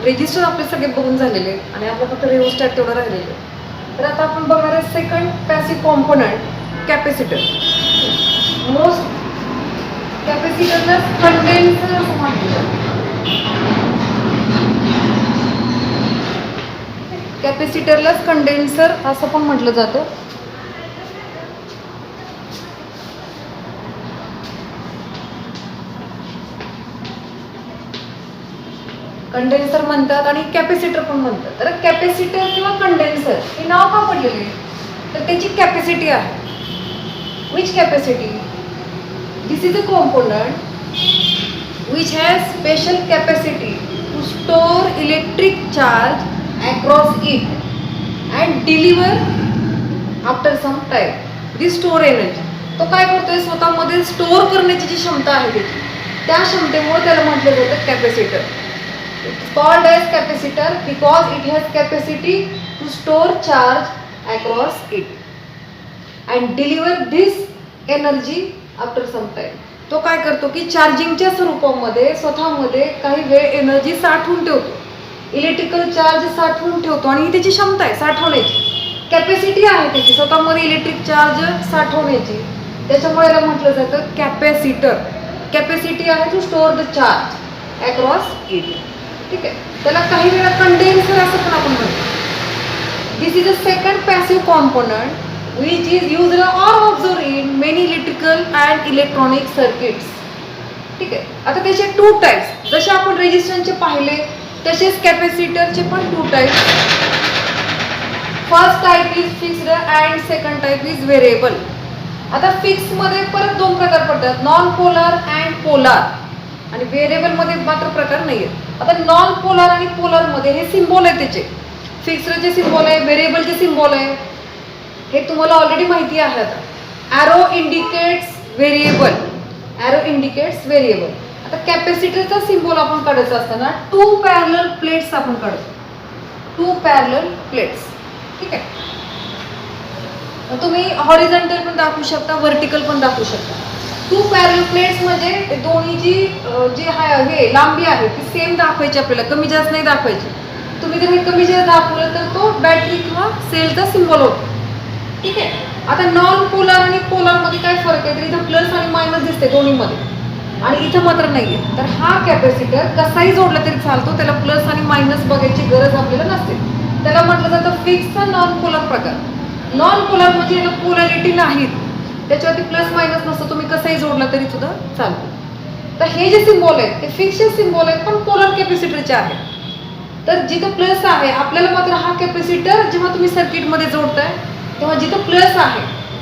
Resistor आपले सगळे बघून झालेले आहेत आणि आपलं फक्त रिओस्टॅट तेवढं राहिलेलं आहे. तर आता आपण बघणार आहे second passive component capacitor. Most कॅपॅसिटरला कंडेन्सर असं म्हटलं जातं. कॅपॅसिटरलाच कंडेन्सर असं पण म्हटलं जातं. कंडेन्सर म्हणतात आणि कॅपॅसिटर पण म्हणतात. तर कॅपॅसिटर किंवा कंडेन्सर हे नाव का पडलेले तर त्याची कॅपॅसिटी आहे. Which capacity? This is a component which has special capacity to store electric charge across it and deliver after some time this store energy. तो काय करतोय स्वतःमध्ये स्टोअर करण्याची जी क्षमता आहे त्याची त्या क्षमतेमुळे त्याला म्हटलं जातं capacitor. It's called as capacitor because it has capacity to store charge across it and deliver this energy after some time. तो काय करतो की चार्जिंगच्या स्वरूपामध्ये स्वतःमध्ये काही वेळ एनर्जी साठवून ठेवतो. इलेक्ट्रिकल चार्ज साठवून ठेवतो आणि ही त्याची क्षमता आहे साठवण्याची. कॅपॅसिटी आहे त्याची स्वतःमध्ये इलेक्ट्रिक चार्ज साठवण्याची. त्याच्यामुळे याला म्हटलं जातं कॅपॅसिटर. कॅपॅसिटी आहे to store the charge across it. ठीक आहे. त्याला काही वेळा कंडेन्सर असं पण आपण म्हणतो. This is a second passive component which is used or observed in many electrical and electronic circuits. ठीक आहे. आता त्याचे टू टाइप्स जसे आपण रेजिस्टन्सचे पाहिले तसेच कॅपॅसिटरचे पण two types. First type is fixed and second type is variable. आता फिक्स मध्ये परत दोन प्रकार पडतात नॉन पोलार अँड पोलार आणि व्हेरिएबल मध्ये मात्र प्रकार नाही आहेत. आता नॉन पोलार आणि पोलार मध्ये हे सिम्बॉल आहे त्याचे. फिक्स्डचे सिम्बॉल आहे व्हेरिएबलचे सिम्बॉल आहे हे तुम्हाला ऑलरेडी माहिती आहे. आता arrow indicates variable. Arrow indicates variable. आता कॅपॅसिटरचा सिम्बॉल आपण काढायचा असताना टू पॅरलल प्लेट्स आपण काढतो. Two parallel plates. ठीक आहे. तुम्ही हॉरिझॉन्टल पण दाखवू शकता व्हर्टिकल पण दाखवू शकता. टू पॅरलल प्लेट्स म्हणजे दोन्हीची जी हे लांबी आहे ती सेम दाखवायची आपल्याला कमी जास्त नाही दाखवायची. तुम्ही जर हे कमी जास्त दाखवलं तर तो बॅटरी किंवा सेलचा सिम्बॉल होतो. ठीक आहे. आता नॉन पोलार आणि पोलार मध्ये काय फरक आहे तर इथं प्लस आणि मायनस दिसते दोन्हीमध्ये आणि इथं मात्र नाहीये. तर हा कॅपॅसिटर कसाही जोडला तरी चालतो त्याला प्लस आणि मायनस बघायची गरज आपल्याला नसते. त्याला म्हटलं जातं फिक्सचा नॉन पोलार प्रकार. नॉन पोलार म्हणजे याला पोलॅरिटी नाहीत त्याच्यावरती प्लस मायनस नसतं तुम्ही कसाही जोडला तरी सुद्धा चालतो. तर हे जे सिम्बॉल आहेत ते फिक्सचे सिम्बॉल आहेत पण पोलार कॅपॅसिटरचे आहेत. तर जिथं प्लस आहे आपल्याला मात्र हा कॅपॅसिटर जेव्हा तुम्ही सर्किटमध्ये जोडताय तेव्हा जिथं प्लस आहे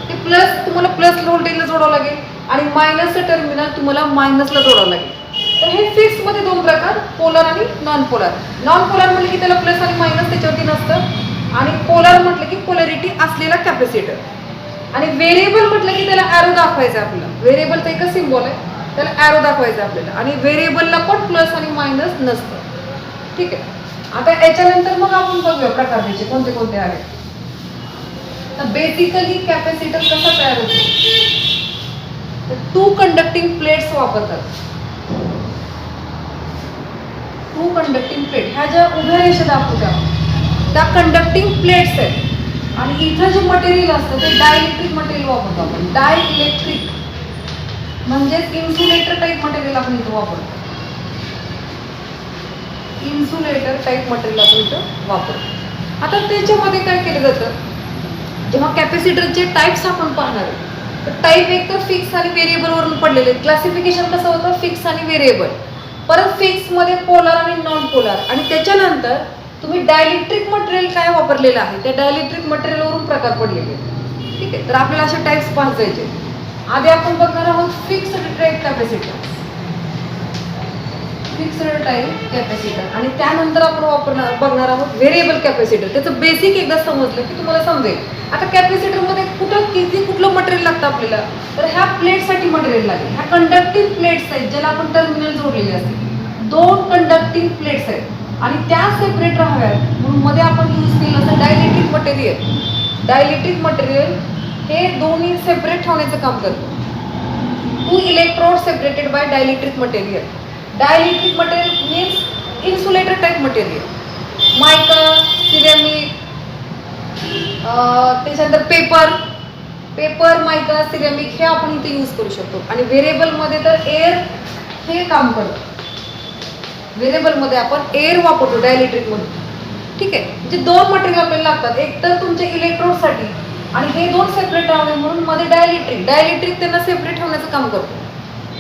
ते प्लस तुम्हाला प्लस व्होल्टेजला जोडावं लागेल आणि मायनसचं टर्मिनल तुम्हाला मायनसला जोडावं लागेल. तर हे फिक्समध्ये दोन प्रकार पोलार आणि नॉन पोलार. नॉन पोलार म्हटलं की त्याला प्लस आणि मायनस त्याच्यावरती नसतं आणि पोलार म्हटलं की पोलॅरिटी असलेला कॅपॅसिटर. आणि व्हेरिएबल म्हटलं की त्याला ॲरो दाखवायचं आहे आपल्याला. व्हेरिएबलचा एकच सिम्बॉल आहे त्याला ॲरो दाखवायचं आहे आपल्याला आणि व्हेरिएबलला पण प्लस आणि मायनस नसतं. ठीक आहे. आता याच्यानंतर मग आपण बघूया प्रकार त्याचे कोणते कोणते आहेत. तर बेसिकली कॅपॅसिटर कसा तयार होतो तर टू कंडक्टिंग प्लेट्स वापरतात. टू कंडक्टिंग प्लेट ह्या ज्या उभ्या रेषा दाखवत्या त्या कंडक्टिंग प्लेट्स आहेत आणि इथं जे मटेरियल असतं ते डायइलेक्ट्रिक मटेरियल वापरतो आपण. डायइलेक्ट्रिक म्हणजेच इन्सुलेटर टाईप मटेरियल आपण इथं वापरतो. इन्सुलेटर टाईप मटेरियल आपण इथं वापरतो. आता त्याच्यामध्ये काय केलं जातं जेव्हा कॅपॅसिटरचे टाईप्स आपण पाहणार आहे तर टाईप एक तर फिक्स आणि व्हेरिएबल वरून पडलेले. क्लासिफिकेशन कसं होतं फिक्स आणि व्हेरिएबल. परत फिक्समध्ये पोलार आणि नॉन पोलार आणि त्याच्यानंतर तुम्ही डायइलेक्ट्रिक मटेरियल काय वापरलेलं आहे त्या डायइलेक्ट्रिक मटेरियलवरून प्रकार पडलेले. ठीक आहे. तर आपल्याला असे टाईप्स पाहायचे. आधी आपण बघणार आहोत fixed type capacitor. Fixed type capacitor आणि त्यानंतर आपण बघणार आहोत व्हेरिएबल कॅपॅसिटर. त्याचं बेसिक एकदा समजलं की तुम्हाला समजेल. आता कॅपॅसिटरमध्ये कुठलं मटेरियल लागतं आपल्याला तर ह्या प्लेटसाठी मटेरियल लागेल. ह्या कंडक्टिंग प्लेट्स आहेत ज्याला आपण टर्मिनल जोडलेले असते. दोन कंडक्टिंग प्लेट्स आहेत आणि त्या सेपरेट राहाव्यात म्हणून मध्ये आपण यूज केलं असं डायइलेक्ट्रिक मटेरियल. डायइलेक्ट्रिक मटेरियल हे दोन्ही सेपरेट ठेवण्याचं काम करतं. Two electrode separated by dielectric material. Dielectric material means insulator type material, mica, ceramic, त्याच्यानंतर पेपर मायका सिरेमिक हे आपण इथे यूज करू शकतो. आणि व्हेरिएबलमध्ये तर एअर हे काम करतं. व्हेरिएबलमध्ये आपण एअर वापरतो डायलेक्ट्रिकमध्ये. ठीक आहे, म्हणजे दोन मटेरियल आपल्याला लागतात, एक तर तुमच्या इलेक्ट्रोडसाठी आणि हे दोन सेपरेट राहणे म्हणून मध्ये डायलेक्ट्रिक त्यांना सेपरेट ठेवण्याचं काम करतो.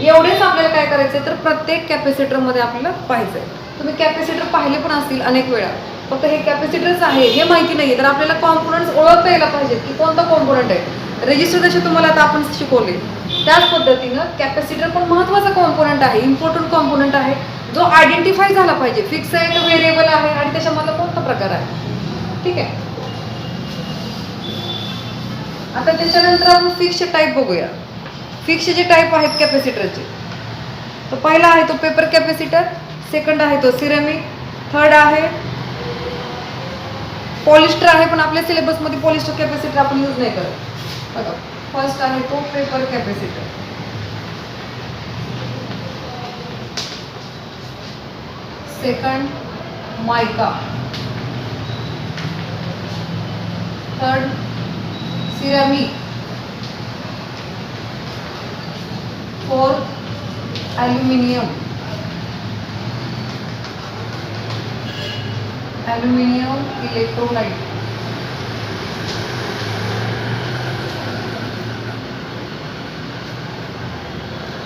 एवढेच आपल्याला काय करायचं तर प्रत्येक कॅपॅसिटरमध्ये आपल्याला पाहायचं आहे. तुम्ही कॅपॅसिटर पाहिले पण असतील अनेक वेळा, फक्त हे कॅपॅसिटरच आहे हे माहिती नाही तर आपल्याला कॉम्पोनंट्स ओळखता यायला पाहिजेत की कोणता कॉम्पोनंट आहे. रेजिस्टर जसे तुम्हाला आता आपण शिकवले त्याच पद्धतीनं कॅपॅसिटर पण महत्त्वाचा कॉम्पोनंट आहे, इम्पॉर्टंट कॉम्पोनंट आहे, जो आयडेंटिफाय झाला पाहिजे. फिक्स आहे का व्हेरिएबल आहे आणि त्याच्यामधला कोणता प्रकार आहे. ठीक आहे, आता त्याच्यानंतर आपण फिक्सचे टाईप बघूया. फिक्सचे जे टाईप आहेत कॅपॅसिटरचे, तर पहिला आहे तो पेपर कॅपॅसिटर, सेकंड आहे तो सिरेमिक, थर्ड आहे पॉलिस्टर आहे, पण आपल्या सिलेबसमध्ये पॉलिस्टर कॅपॅसिटर आपण यूज नाही करत. बघा, फर्स्ट आहे तो paper capacitor, second mica, third ceramic, fourth aluminium electrolyte,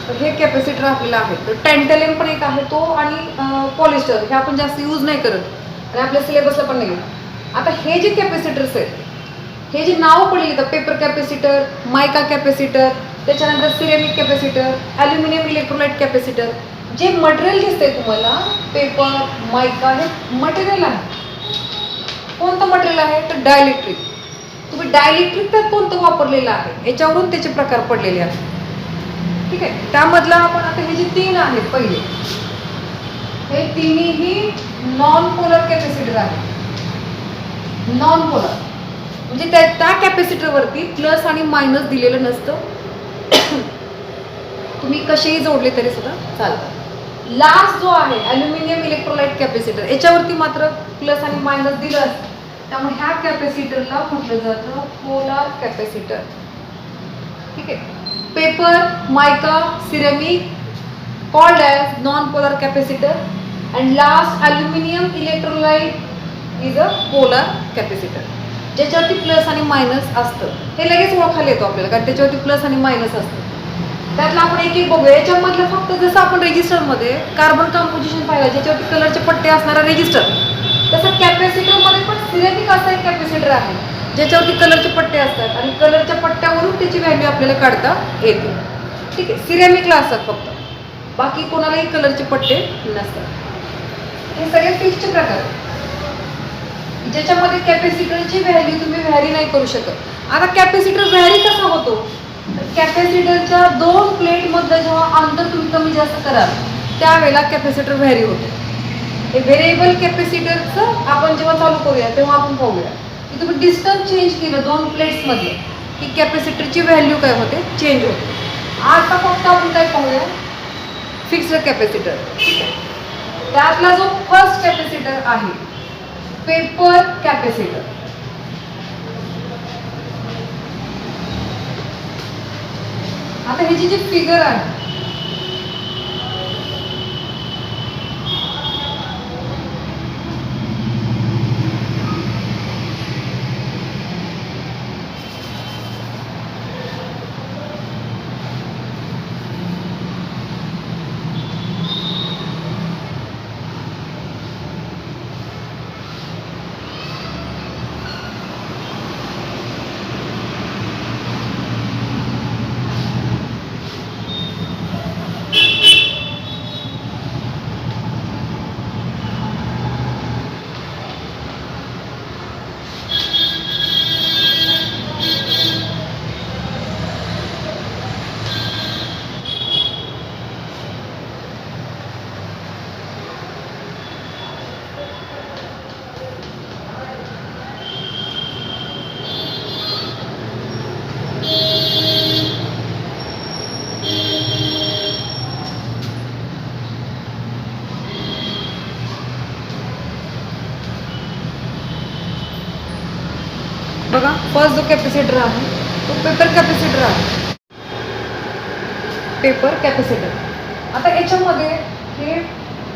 तर हे कॅपॅसिटर आपल्याला आहे. तर टँटॅलियम पण एक आहे तो, आणि पॉलिस्टर हे आपण जास्त यूज नाही करत आणि आपल्या सिलेबसला पण नाही. आता हे जे कॅपॅसिटर्स आहेत हे जे नाव पडलेली तर पेपर कॅपॅसिटर, मायका कॅपॅसिटर, त्याच्यानंतर ceramic capacitor, aluminium electrolyte capacitor, जे मटेरियल दिसतंय तुम्हाला पेपर मायका हे मटेरियल आहे. कोणतं मटेरियल आहे तर डायलेक्ट्रिक. तुम्ही डायलेक्ट्रिक त्यात कोणतं वापरलेलं आहे याच्यावरून त्याचे प्रकार पडलेले आहेत. ठीक आहे, त्यामधला आपण आता हे जे तीन आहेत पहिले, हे तिन्ही नॉन पोलर कॅपॅसिटर आहे. नॉन पोलर म्हणजे त्या कॅपॅसिटरवरती प्लस आणि मायनस दिलेलं नसतं, तुम्ही कसेही जोडले तरी सुद्धा चालतात. लास्ट जो आहे ॲल्युमिनियम इलेक्ट्रोलाइट कॅपॅसिटर, याच्यावरती मात्र प्लस आणि मायनस दिलं असतं, त्यामुळे ह्या कॅपॅसिटरला म्हटलं जातं पोलार कॅपॅसिटर. ठीक आहे, paper mica ceramic called as non polar capacitor, and last aluminium electrolyte is a polar capacitor, ज्याच्यावरती प्लस आणि मायनस असतं. हे लगेच ओळखायला येतो आपल्याला, कारण त्याच्यावरती प्लस आणि मायनस असतं. त्यातला आपण एक एक बघूया. याच्यामधलं फक्त जसं आपण रेजिस्टरमध्ये कार्बन कंपोजिशन पाहिलं ज्याच्यावरती कलरचे पट्टे असणारा रेजिस्टर, तसं कॅपॅसिटरमध्ये पण सिरेमिक असा एक कॅपॅसिटर आहे ज्याच्यावरती कलरचे पट्टे असतात आणि कलरच्या पट्ट्यावरून त्याची व्हॅल्यू आपल्याला काढता येते. ठीक आहे, सिरेमिकला असतात फक्त, बाकी कोणालाही कलरचे पट्टे नसतात. हे सगळे फिक्सचे प्रकार ज्याच्यामध्ये कॅपॅसिटरची व्हॅल्यू तुम्ही व्हॅरी नाही करू शकत. आता कॅपॅसिटर व्हॅरी कसा होतो, कॅपॅसिटरच्या दोन प्लेटमधलं जेव्हा अंतर तुम्ही कमी जास्त कराल त्यावेळेला कॅपॅसिटर व्हॅरी होतो. हे व्हेरिएबल कॅपॅसिटरचं आपण जेव्हा चालू करूया तेव्हा आपण पाहूया की तुम्ही डिस्टन्स चेंज केलं दोन प्लेट्समधलं की कॅपॅसिटरची व्हॅल्यू काय होते, चेंज होते. आता फक्त आपण काय पाहूया फिक्स्ड कॅपॅसिटर. त्यातला जो फर्स्ट कॅपॅसिटर आहे पेपर कॅपॅसिटर. आता ह्याची जी फिगर आहे बघा फर्स्ट जो कॅपॅसिटर आहे तो पेपर कॅपॅसिटर आहे. Paper capacitor. आता याच्यामध्ये हे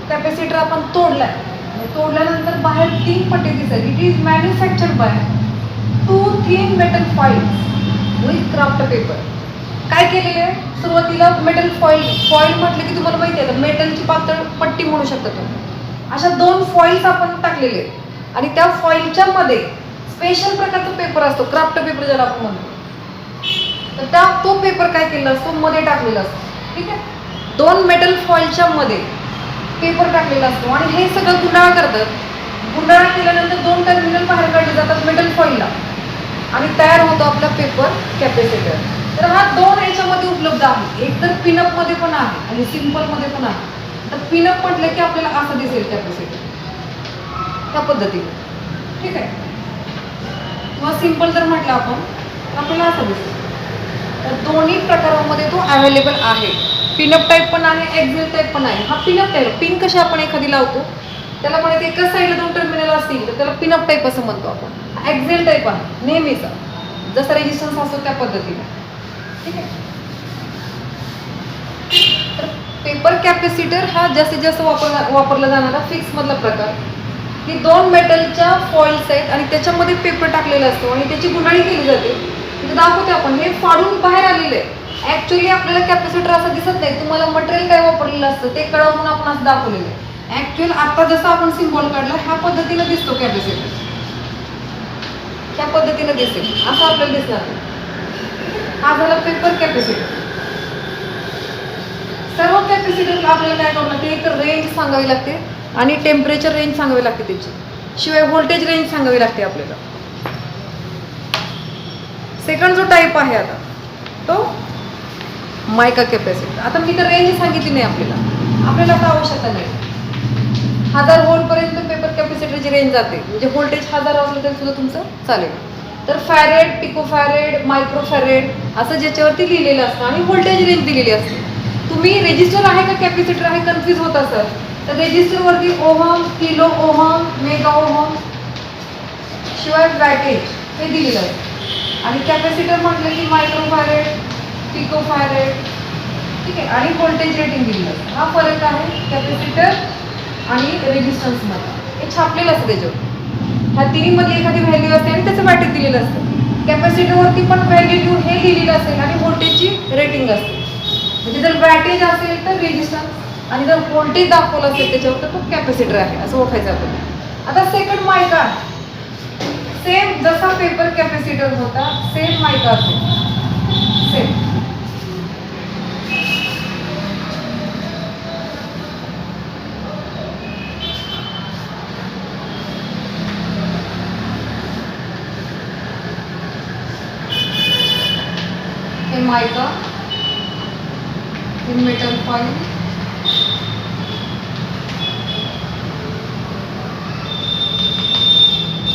कॅपॅसिटर आपण तोडल्यानंतर बाहेर 3 पट्टे दिसतात. It is manufactured by 2 thin metal foils with kraft paper. काय केलेलं आहे सुरुवातीला मेटल फॉईल म्हटलं की तुम्हाला माहिती आहे मेटलची पातळ पट्टी म्हणू शकता तुम्ही. अशा 2 फॉइल्स आपण टाकलेले आहेत आणि त्या फॉइलच्या मध्ये स्पेशल प्रकारचा पेपर असतो क्राफ्ट पेपर ज्याला आपण म्हणतो. तर तो पेपर काय केलेला असतो मध्ये टाकलेला असतो. ठीक आहे. 2 मेटल फॉइलच्या मध्ये पेपर टाकलेला असतो आणि हे सगळं गुंडाळा करतात. गुंडाळा केल्यानंतर 2 टर्मिनल बाहेर काढले जातात मेटल फॉइलला आणि तयार होतो आपला पेपर कॅपॅसिटर. तर हा 2 याच्यामध्ये उपलब्ध आहे. एक तर पिनअप मध्ये पण आहे आणि सिंपल मध्ये पण आहे. तर पिनअप म्हटलं की आपल्याला असं दिसेल कॅपॅसिटर त्या पद्धतीने. ठीक आहे. किंवा सिंपल जर म्हटलं आपण तर आपल्याला असं दिसेल. तर दोन्ही प्रकारांमध्ये तो अवेलेबल आहे. पिनअप टाईप पण आहे, एक्झेल टाईप पण आहे. हा पिनअप टाईप पिन कशी आपण एखादी लावतो त्याला म्हणायचं एकाच साईडला 2 टर्मिनल असतील तर त्याला पिनअप टाईप असं म्हणतो आपण. एक्झेल टाईप आहे नेहमीचा जसा रेजिस्टन्स असतो त्या पद्धतीने. ठीक आहे. तर पेपर कॅपॅसिटर हा जास्तीत जास्त वापरला जाणारा फिक्स मधला प्रकार की 2 मेटलच्या फॉइल्स आहेत आणि त्याच्यामध्ये पेपर टाकलेला असतो आणि त्याची गुंडाळी केली जाते. तिथे दाखवते आपण हे फाडून बाहेर आलेलं आहे. ऍक्च्युअली आपल्याला कॅपॅसिटर असं दिसत नाही. तुम्हाला मटेरियल काय वापरलेलं असतं ते कळवून आपण असं दाखवलेलं आहे. ऍक्च्युअल आता जसं आपण सिम्बॉल काढला ह्या पद्धतीने दिसतो कॅपॅसिटर. त्या पद्धतीने दिसेल असं आपल्याला दिसणार. हा झाला पेपर कॅपॅसिटर. सर्व कॅपॅसिटरला आपल्याला काय करावं लागते एक रेंज सांगावी लागते आणि टेम्परेचर रेंज सांगावी लागते त्याची. शिवाय व्होल्टेज रेंज सांगावी लागते आपल्याला. सेकंड जो टाईप आहे आता तो मायका कॅपॅसिटर. आता मी तर रेंज सांगितली नाही आपल्याला आता आवश्यकता नाही. 1000 व्होल्ट पर्यंत पेपर कॅपॅसिटरची रेंज जाते. म्हणजे व्होल्टेज 1000 असलं तरी सुद्धा तुमचं चालेल. तर फॅरेड, पिकोफॅरेड, मायक्रोफॅरेड असं ज्याच्यावरती लिहिलेलं असतं आणि व्होल्टेज रेंज दिलेली असते. तुम्ही रेजिस्टर आहे का कॅपॅसिटर आहे कन्फ्यूज होत असाल तर रेजिस्टरवरती ohm, kilo ohm, mega ohm शिवाय वॅटेज हे दिलेलं आहे. आणि कॅपॅसिटर म्हटलं की मायक्रोफॅरेड, पिकोफॅरेड. ठीक आहे. आणि व्होल्टेज रेटिंग दिलेलं असतं. हा फरक आहे कॅपॅसिटर आणि रेजिस्टन्समध्ये. हे छापलेलं असतं त्याच्यावर. ह्या तिन्हीमध्ये एखादी व्हॅल्यू असते आणि त्याचं वॅटेज दिलेलं असतं. कॅपॅसिटरवरती पण व्हॅल्यू हे लिहिलेलं असेल आणि व्होल्टेजची रेटिंग असते. म्हणजे जर वॅटेज असेल तर रेजिस्टन्स आणि जर व्होल्टेज दाखवलं असेल त्याच्यावर तर तो कॅपॅसिटर आहे असं ओळखायचं आपण. आता सेकंड मायका सेम जसा पेपर कॅपॅसिटर होता सेम मायका असेल. सेम हे मायका हे मेटल फॉइल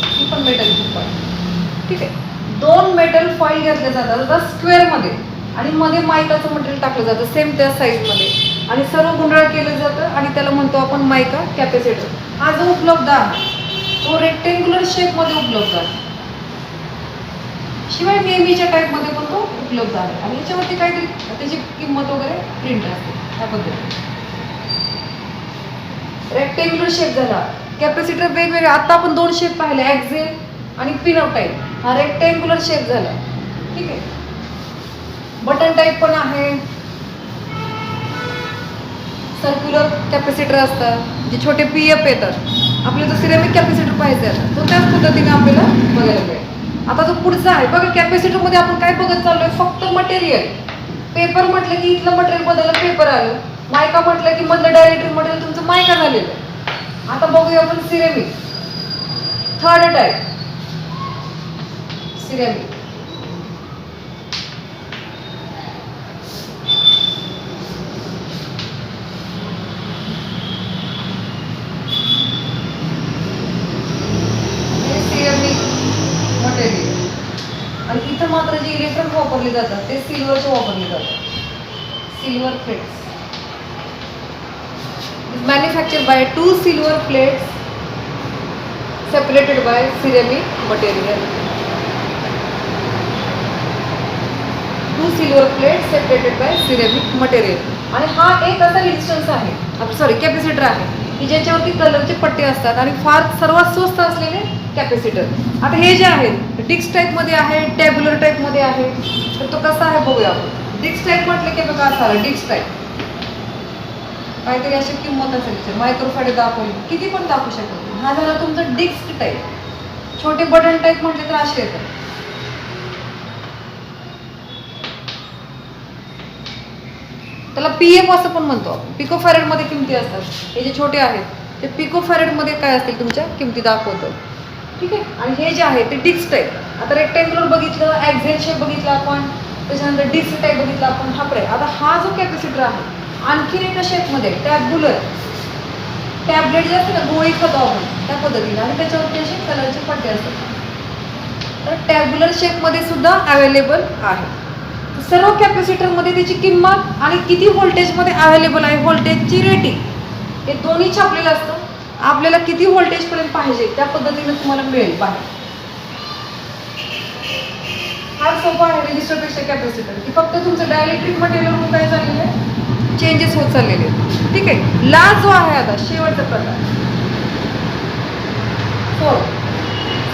ही पण मेटलची फॉइल. ठीक आहे. 2 मेटल फॉइल घेतले जातात स्क्वेअरमध्ये आणि मध्ये मायकाचं मटेरियल टाकलं जातं सेम त्या साईजमध्ये आणि सर्व गुंडाळ केलं जातं आणि त्याला म्हणतो आपण मायका कॅपॅसिटर. हा जो उपलब्ध आहे तो रेक्टेंग्युलर शेपमध्ये उपलब्ध आहे. शिवाय नेहमीच्या टाईपमध्ये पण तो उपलब्ध आहे आणि याच्यावरती काहीतरी त्याची किंमत वगैरे प्रिंट असते त्या पद्धतीने. रेक्टेंग्युलर शेप झाला. कॅपॅसिटर वेगवेगळे आता आपण 2 शेप पाहिले एक्झेल आणि पिनअप टाईप. हा रेक्टेंग्युलर शेप झाला. ठीक आहे. बटन टाईप पण आहे. सर्क्युलर कॅपॅसिटर असतात जे छोटे पीएफ येतात. आपल्याला जर सिरेमिक कॅपॅसिटर पाहिजे आहे तो त्याच पद्धतीने आपल्याला बघायला मिळेल. आता जो पुढचा आहे बघा कॅपॅसिटरमध्ये आपण काय बघत चाललोय फक्त मटेरियल. पेपर म्हटलं की इथलं मटेरियल बदललं पेपर आलं. मायका म्हटलं की मधलं डायरेक्टरी मटेरियल तुमचं मायका झालेलं आहे. आता बघूया आपण ceramic. Third type ceramic. Material आणि इथं मात्र जे इलेक्ट्रॉन वापरले जातात ते सिल्वरचे वापरले जातात. Silver plates manufactured by 2 silver plates separated by ceramic material. 2 silver plate separated by ceramic material. आणि हा एक असा रेजिस्टन्स आहे, सॉरी कॅपॅसिटर आहे की ज्याच्यावरती कलरचे पट्टे असतात आणि फार सर्वात स्वस्त असलेले कॅपॅसिटर. आता हे जे आहेत डिक्स टाईपमध्ये आहे, टॅब्युलर टाईपमध्ये आहे. तर तो कसा आहे बघूया आपण. डिक्स टाईप म्हटलं की बघा असा डिक्स टाईप काहीतरी अशी किंमत असेल, मायक्रोफॅरेड दाखवली, किती पण दाखवू शकतो. हा झाला तुमचा डिक्स टाईप. छोटे बटन टाईप म्हटले तर असे येतात. त्याला पीएफ असं पण म्हणतो आपण. पिकोफॅरेड मध्ये किमती असतात. हे जे छोटे आहेत ते पिकोफॅरेड मध्ये काय असतील तुमच्या किमती दाखवतात. ठीक आहे. आणि हे जे आहे ते डिक्स टाईप. आता रेक्टँग्युलर बघितलं, ॲक्झेल शेप बघितला आपण, त्याच्यानंतर डिक्स टाईप बघितला आपण. हा प्रे आता हा जो कॅपॅसिटर आहे आणखीन एका शेपमध्ये टॅब्युलर, टॅबलेट जे असते ना गोळी खातो आपण त्या पद्धतीने, आणि त्याच्यावरती असे कलरचे पट्टे असतात. तर टॅब्युलर शेपमध्ये सुद्धा अवेलेबल आहे. सर्व कॅपॅसिटरमध्ये त्याची किंमत आणि किती व्होल्टेजमध्ये अवेलेबल आहे, व्होल्टेजची रेटिंग हे दोन्ही छापलेलं असतं. आपल्याला किती व्होल्टेजपर्यंत पाहिजे त्या पद्धतीने तुम्हाला मिळेल बाहेर. फार सोपा आहे रेजिस्टरपेक्षा कॅपॅसिटर, की फक्त तुमचं डायलेक्ट्रिक मटेरियलवरून काय झालेलं आहे चेंजेस होत चाललेले आहेत. ठीक आहे. लास्ट जो आहे आता शेवटचा प्रकार 4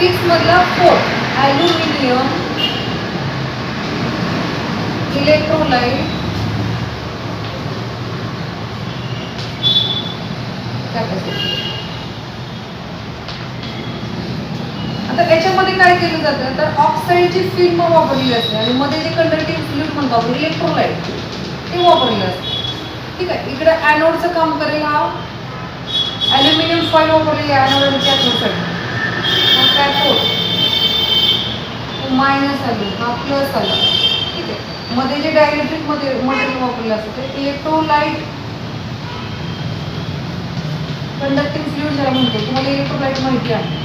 6 मधला 4 ॲल्युमिनियम इलेक्ट्रोलाइट कॅपॅसिटर. आता याच्यामध्ये काय केलं जातं तर ऑक्साईडची फिल्म वापरलेली असते आणि मध्ये जे कंडक्टिव्ह फ्लुइड म्हणतो आपण इलेक्ट्रोलाइट ते वापरलेलं असतं. ठीक आहे. इकडे ॲनोडचं काम करेल हा ॲल्युमिनियम फॉईल वापरलेली ॲनोड आणि कॅथोडसाठी. हा कॅथोड मायनस आलं, हा प्लस आला. ठीक आहे. मध्ये जे डायलेक्ट्रिक मटेरियल वापरलेलं असतं ते इलेक्ट्रोलाइट कंडक्टिव्ह फ्लुइड ज्याला म्हणतो, तुम्हाला इलेक्ट्रोलाइट माहिती आहे.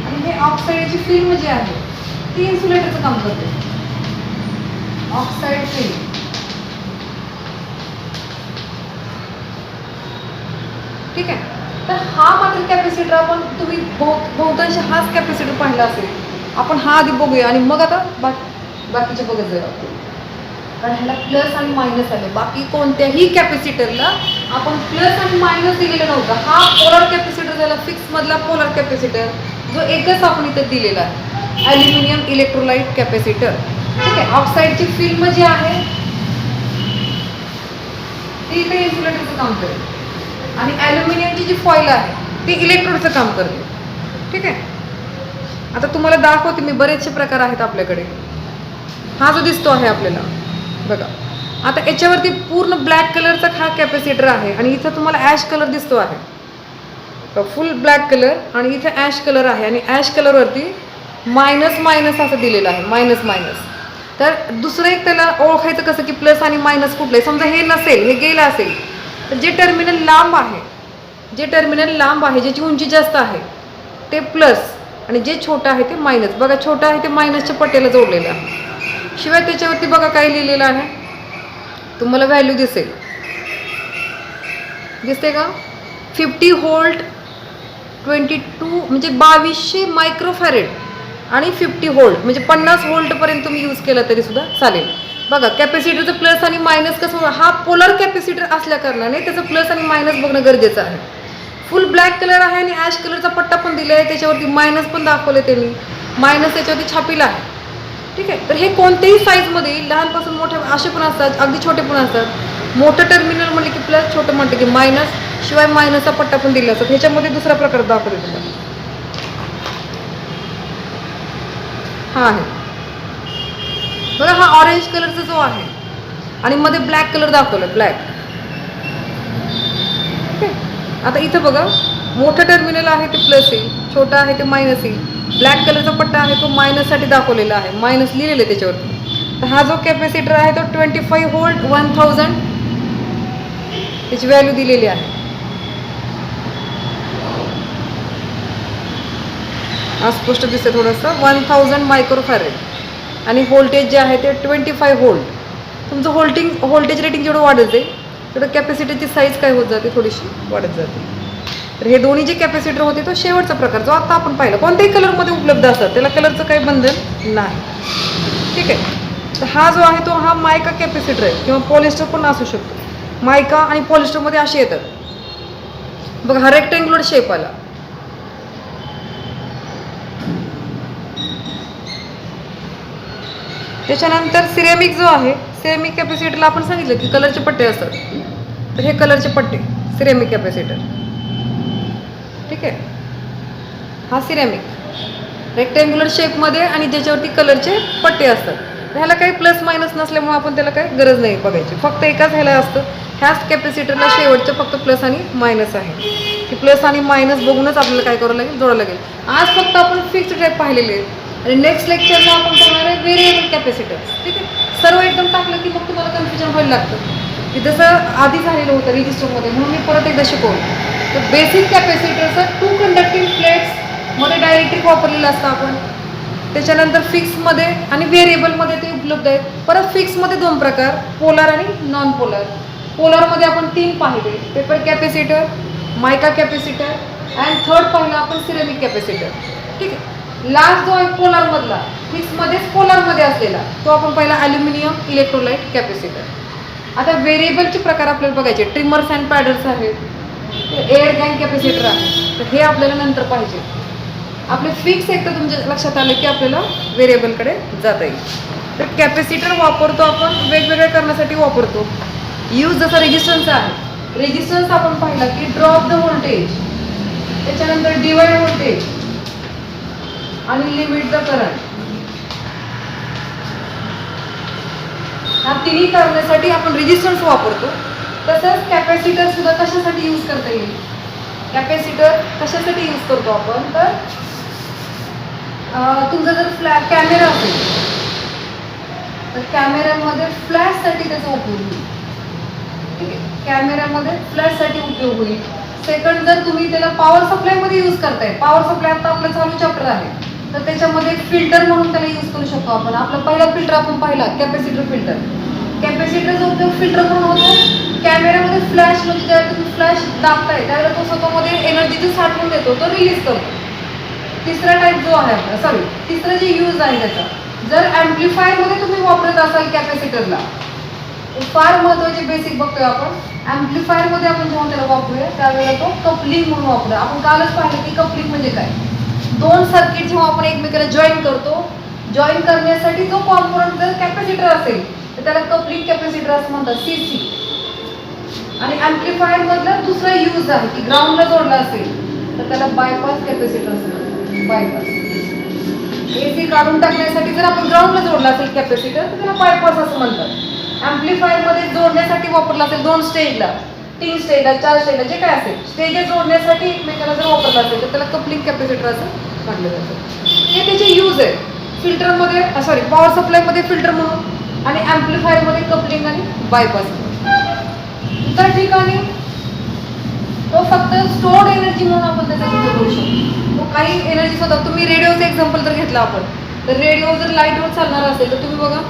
आणि हे ऑक्साईडची फिल्म जी आहे ती इन्सुलेटरचं काम करते. Oxide film. ठीक आहे. तर हा मात्र कॅपॅसिटर आपण तुम्ही बहुतांश हाच कॅपॅसिटर पाहिला असेल. आपण हा आधी बघूया आणि मग आता बाकीचे बघत जाऊया. कारण ह्याला प्लस आणि मायनस आले. बाकी कोणत्याही कॅपॅसिटरला आपण प्लस आणि मायनस दिलेलं नव्हतं. हा पोलर कॅपॅसिटर झाला, फिक्स मधला पोलर कॅपॅसिटर जो एकच आपण इथं दिलेला आहे, ॲल्युमिनियम इलेक्ट्रोलाइट कॅपॅसिटर. ठीक आहे. ऑक्साईडची फिल्म जी आहे ती इथे इन्सुलेटरचं काम करेल आणि ॲल्युमिनियमची जी फॉईल आहे ती इलेक्ट्रोडचं काम करते. ठीक आहे. आता तुम्हाला दाखवते मी, बरेचसे प्रकार आहेत आपल्याकडे. हा जो दिसतो आहे आपल्याला बघा, आता याच्यावरती पूर्ण ब्लॅक कलरचा हा कॅपॅसिटर आहे आणि इथं तुम्हाला ॲश कलर दिसतो आहे, फुल ब्लॅक कलर, आणि इथे ॲश कलर आहे आणि ॲश कलरवरती मायनस मायनस असं दिलेलं आहे, मायनस मायनस. तर दुसरं एक त्याला ओळखायचं कसं की प्लस आणि मायनस कुठलं. समजा हे नसेल, हे गेलं असेल, तर जे टर्मिनल लांब आहे, ज्याची उंची जास्त आहे ते प्लस आणि जे छोटं आहे ते मायनस. बघा छोटं आहे ते मायनसच्या पट्ट्याला जोडलेलं आहे. शिवाय त्याच्यावरती बघा काय लिहिलेलं आहे, तुम्हाला व्हॅल्यू दिसते का 50 व्होल्ट 22 म्हणजे 2200 मायक्रोफॅरेड आणि 50 व्होल्ट म्हणजे 50 व्होल्टपर्यंत तुम्ही यूज केला तरी सुद्धा चालेल. बघा कॅपॅसिटरचं प्लस आणि मायनस कसं, हा पोलर कॅपॅसिटर असल्या कारणाने त्याचं प्लस आणि मायनस बघणं गरजेचं आहे. फुल ब्लॅक कलर आहे आणि ॲश कलरचा पट्टा पण दिला आहे, त्याच्यावरती मायनस पण दाखवले त्यांनी, मायनस त्याच्यावरती छापीला आहे. ठीक आहे. तर हे कोणत्याही साईजमध्ये लहानपासून मोठे असे पण असतात, अगदी छोटे पण असतात. मोठं टर्मिनल म्हटलं की प्लस, छोटं म्हटलं की मायनस, शिवाय मायनसचा पट्टा पण दिला असतात. ह्याच्यामध्ये दुसरा प्रकार दाखवले तुम्हाला. हा आहे बघा, हा ऑरेंज कलरचा जो आहे आणि मध्ये ब्लॅक कलर दाखवला, ब्लॅक. ठीक आहे. आता इथं बघा, मोठं टर्मिनल आहे ते प्लस येईल, छोटं आहे ते मायनस येईल. ब्लॅक कलरचा पट्टा आहे तो मायनससाठी दाखवलेला आहे, मायनस लिहिलेलं आहे त्याच्यावरती. तर हा जो कॅपॅसिटर आहे तो 25 व्होल्ट 1000 त्याची व्हॅल्यू दिलेली आहे. अस्पष्ट दिसते थोडंसं, 1000 मायक्रोफॅरेड आणि व्होल्टेज जे आहे ते 25 व्होल्ट. तुमचं व्होल्टेज रेटिंग जेवढं वाढत जाईल तेवढं कॅपॅसिटरची साईज काय होत जाते, थोडीशी वाढत जाते. तर हे दोन्ही जे कॅपॅसिटर होते तो शेवटचा प्रकार जो आता आपण पाहिला. कोणत्याही कलरमध्ये उपलब्ध असतात, त्याला कलरचं काही बंधन नाही. ठीक आहे. तर हा जो आहे तो हा मायका कॅपॅसिटर आहे किंवा पॉलिस्टर पण असू शकतो. मायका आणि पॉलिस्टरमध्ये असे येतात बघा. हा रेक्टँग्युलर शेप आला. त्याच्यानंतर सिरेमिक जो आहे, सिरेमिक कॅपॅसिटरला आपण सांगितलं की कलरचे पट्टे असतात. तर हे कलरचे पट्टे सिरेमिक कॅपॅसिटर. ठीक आहे. हा सिरेमिक रेक्टँग्युलर शेपमध्ये आणि ज्याच्यावरती कलरचे पट्टे असतात. ह्याला काही प्लस मायनस नसल्यामुळे आपण त्याला काही गरज नाही बघायची. फक्त एकाच ह्याला असतं. ह्याच कॅपॅसिटरला शेवटचं फक्त प्लस आणि मायनस आहे. की प्लस आणि मायनस बघूनच आपल्याला काय करावं लागेल, जोडावं लागेल. आज फक्त आपण फिक्स्ड टाईप पाहिलेले आहेत आणि नेक्स्ट लेक्चरला आपण करणार आहे व्हेरिएबल कॅपॅसिटर. ठीक आहे. सर्व एकदम टाकलं की मग तुम्हाला कन्फ्युजन व्हायला लागतं की जसं आधी झालेलं होतं रजिस्टरमध्ये, म्हणून मी परत एकदा शिकवलं. तर बेसिक कॅपॅसिटरचं 2 कंडक्टिंग प्लेट्स मध्ये डायरेक्ट्रिक वापरलेलं असतं आपण. त्याच्यानंतर फिक्समध्ये आणि व्हेरिएबलमध्ये ते उपलब्ध आहेत. परत फिक्समध्ये 2 प्रकार, पोलार आणि नॉन पोलार. पोलारमध्ये आपण 3 पाहिले, paper capacitor, mica capacitor and third पाहिलं आपण सिरेमिक कॅपॅसिटर. ठीक आहे. लास्ट जो आहे पोलारमधला, फिक्समध्येच पोलारमध्ये असलेला, तो आपण पाहिला ॲल्युमिनियम इलेक्ट्रोलाइट कॅपॅसिटर. आता व्हेरिएबलचे प्रकार आपल्याला बघायचे. ट्रिमर्स अँड पॅडल्स आहेत, एअर गॅन कॅपॅसिटर आहे. तर हे आपल्याला नंतर पाहिजे. आपले फिक्स एकदा तुमच्या लक्षात आलं की आपल्याला व्हेरिएबलकडे जाता येईल. तर कॅपॅसिटर वापरतो आपण वेगवेगळ्या करण्यासाठी वापरतो. यूज जसा रेजिस्टन्सचा आहे. रेजिस्टन्स आपण पाहिला की ड्रॉप द व्होल्टेज, त्याच्यानंतर डिवाइड व्होल्टेज आणि लिमिट द करंट. ह्या तिन्ही करण्यासाठी आपण रेजिस्टन्स वापरतो. तसंच कॅपॅसिटर सुद्धा कशासाठी यूज करता येईल. कॅपॅसिटर कशासाठी यूज करतो आपण, तर तुमचा जर कॅमेरा असेल तर कॅमेऱ्यामध्ये फ्लॅशसाठी त्याचा उपयोग होईल. ठीक आहे. कॅमेऱ्यामध्ये फ्लॅशसाठी उपयोग होईल. सेकंड, जर तुम्ही त्याला पॉवर सप्लायमध्ये यूज करताय, पॉवर सप्लाय आता आपलं चालू चॅप्टर आहे, तर त्याच्यामध्ये फिल्टर म्हणून त्याला यूज करू शकतो आपण. आपला पहिला फिल्टर आपण पाहिला कॅपॅसिटर फिल्टर. कॅपॅसिटरचा उपयोग फिल्टर म्हणून होतो. कॅमेऱ्यामध्ये फ्लॅश म्हणजे ज्यावेळेला तुम्ही फ्लॅश दाबताय त्यावेळेला तो स्वतःमध्ये एनर्जी साठवून देतो, तो रिलीज करतो. तिसरा टाईप जो आहे आपला, तिसरं जे यूज आहे त्याचा, जर ॲम्प्लिफायरमध्ये तुम्ही वापरत असाल कॅपॅसिटरला, फार महत्त्वाचे बेसिक बघतोय आपण. ॲम्प्लिफायरमध्ये आपण जेव्हा त्याला वापरूया त्यावेळेला तो कपलिंग म्हणून वापरूया. आपण कालच पाहिलं की कपलिंग म्हणजे काय. 2 सर्किट जेव्हा आपण एकमेकाला जॉईन करतो, जॉईन करण्यासाठी जो कॉम्पोनंट जर कॅपॅसिटर असेल तर त्याला कपलिंग कॅपॅसिटर असं म्हणतात, CC. आणि ॲम्प्लिफायर मधला दुसरा यूज आहे की ग्राउंडला जोडला असेल तर त्याला बायपास कॅपॅसिटर असं म्हणतात. बायपास AC काढून टाकण्यासाठी जर आपण ग्राउंडला जोडला असेल कॅपॅसिटर तर त्याला बायपास असं म्हणतात. ॲम्प्लिफायर मध्ये जोडण्यासाठी वापरला असेल 2 स्टेजला, 3 स्टेजला, 4 स्टेजला, जे काय असेल स्टेजेस जोडण्यासाठी एकमेकाला जर वापरला असेल तर त्याला कपलिंग कॅपॅसिटर असं म्हटलं जातं. हे त्याचे यूज आहे. फिल्टरमध्ये पॉवर सप्लायमध्ये फिल्टर म्हणून आणि ॲम्प्लिफायरमध्ये कपलिंग आणि बायपास. इतर ठिकाणी तो फक्त स्टोर्ड एनर्जी म्हणून आपण त्याचा उपयोग करू शकतो. तो काही एनर्जी स्वतः, तुम्ही रेडिओचं एक्झाम्पल जर घेतलं आपण, तर रेडिओ जर लाईटवर चालणार असेल तर तुम्ही बघा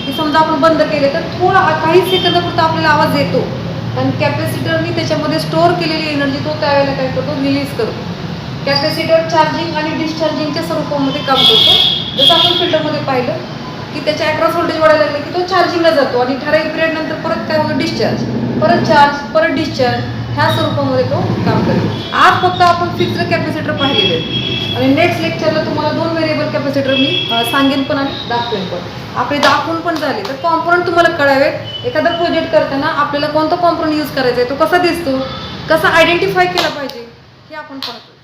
की समजा आपण बंद केले तर थोडा काही सेकंदापुरता आपल्याला आवाज येतो, पण कॅपॅसिटरनी त्याच्यामध्ये स्टोअर केलेली एनर्जी तो त्यावेळेला काय करतो, रिलीज करतो. कॅपॅसिटर चार्जिंग आणि डिस्चार्जिंगच्या स्वरूपामध्ये काम करतो. जसं आपण फिल्टरमध्ये पाहिलं की त्याच्या अक्रॉस व्होल्टेज वाढायला लागले की तो चार्जिंगला जातो आणि ठराविक पिरियड नंतर परत काय होतं, डिस्चार्ज, परत चार्ज, परत डिस्चार्ज, ह्या स्वरूपामध्ये तो काम करेल. आज फक्त आपण फिक्स्ड कॅपॅसिटर पाहिलेले आहेत आणि नेक्स्ट लेक्चरला तुम्हाला 2 व्हेरिएबल कॅपॅसिटर मी सांगेन पण आणि दाखवेन पण. आपले दाखवून पण झाले तर कॉम्पोनंट तुम्हाला कळावेत. एखादा प्रोजेक्ट करताना आपल्याला कोणता कॉम्पोनंट यूज करायचा आहे, तो कसा दिसतो, कसा आयडेंटिफाय केला पाहिजे, हे आपण पाहतो.